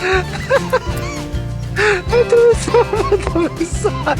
I do some of the massage.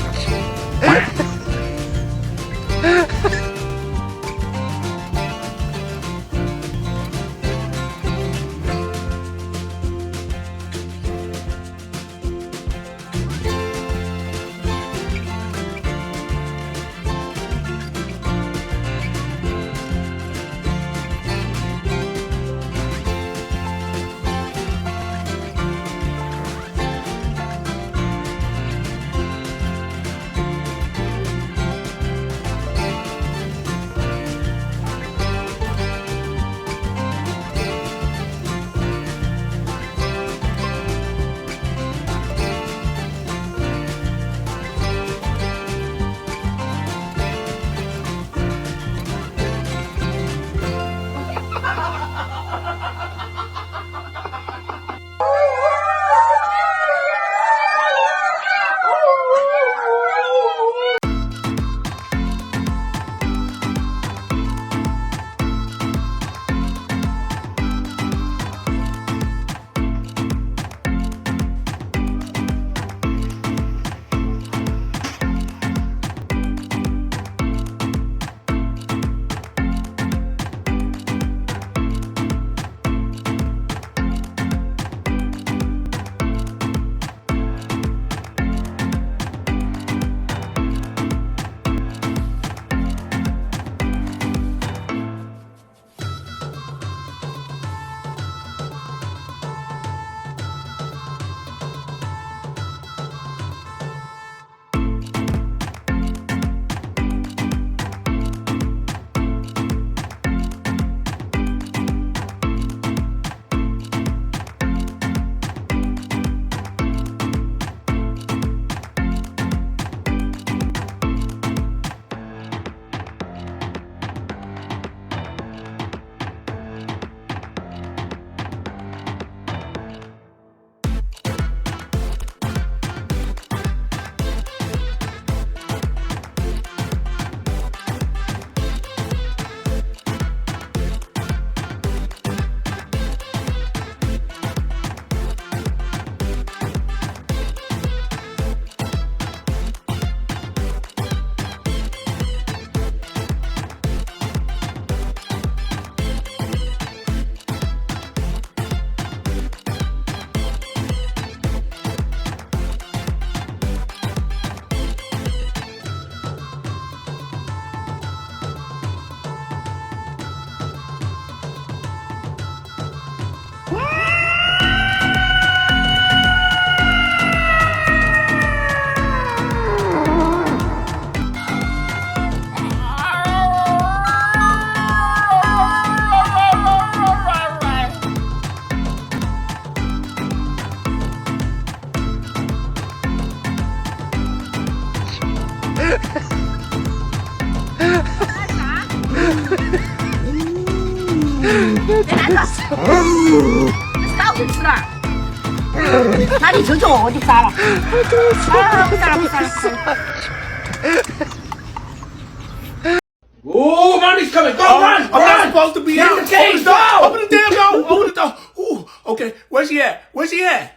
Oh, mommy's coming. Go, run. I'm not supposed to be out. In the cage, go. Open the damn door. Open the door. Ooh, okay. Where's she at? Where's she at?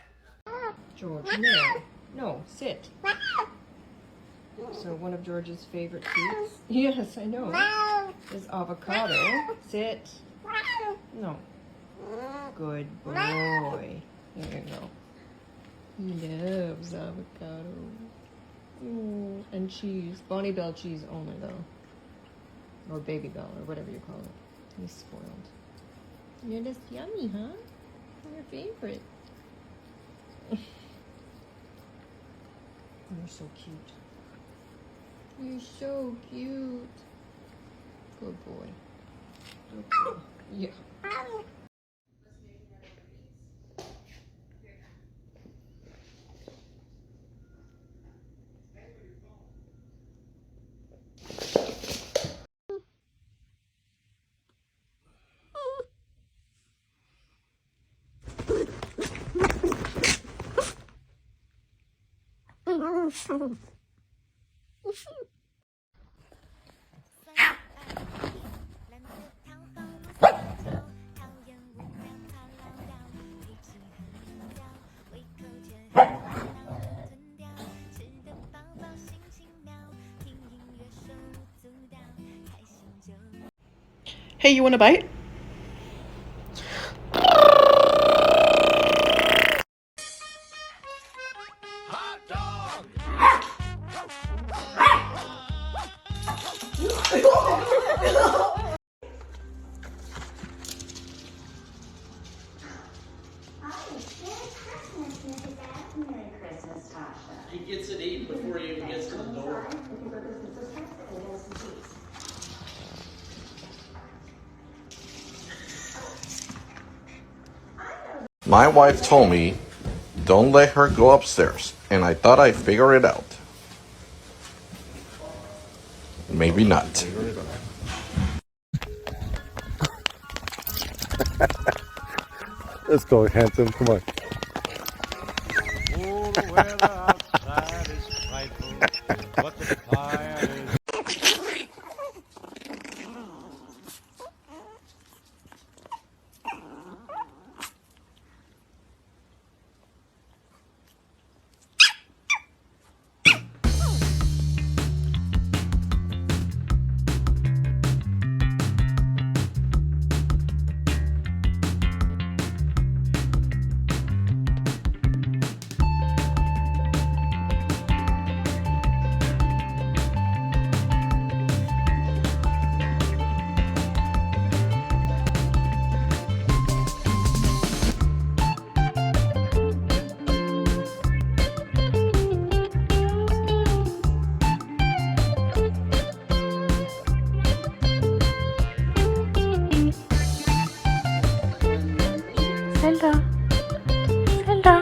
George, no. No, sit. So one of George's favorite foods? Yes, I know. Is avocado. Sit. No. Good boy. There you go. He loves avocado. Mm, and cheese. Bonnie Bell cheese only, though. Or Baby Bell, or whatever you call it. He's spoiled. You're just yummy, huh? Your favorite. You're so cute. You're so cute. Good boy. Good boy. Yeah. Hey, you want a bite? He gets it eaten before he even gets to the door. My wife told me, don't let her go upstairs, and I thought I'd figure it out. Maybe not. Let's go, handsome. Come on. Oh, the weather outside is frightful, but the fire is... Zelda. Zelda.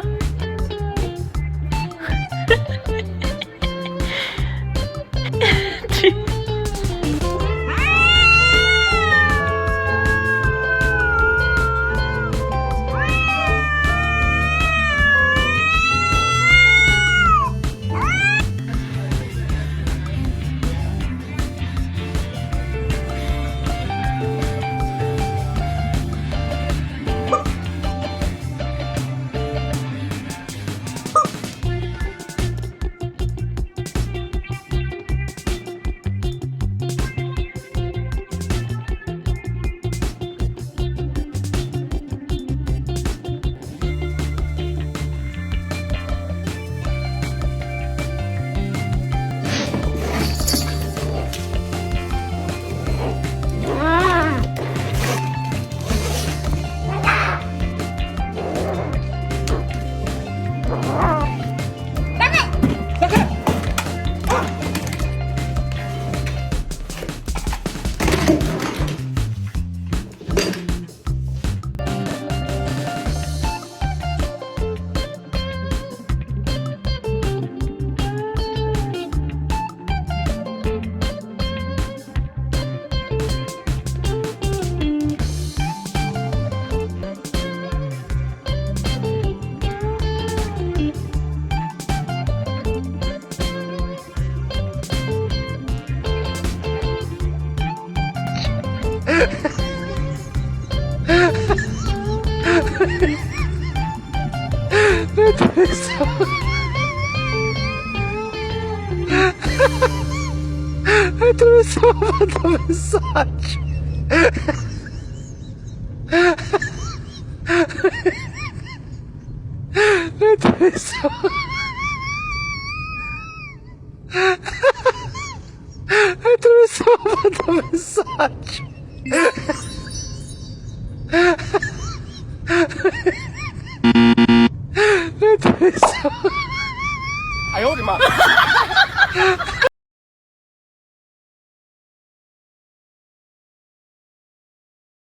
That is so... I threw so much of a massage. That is so...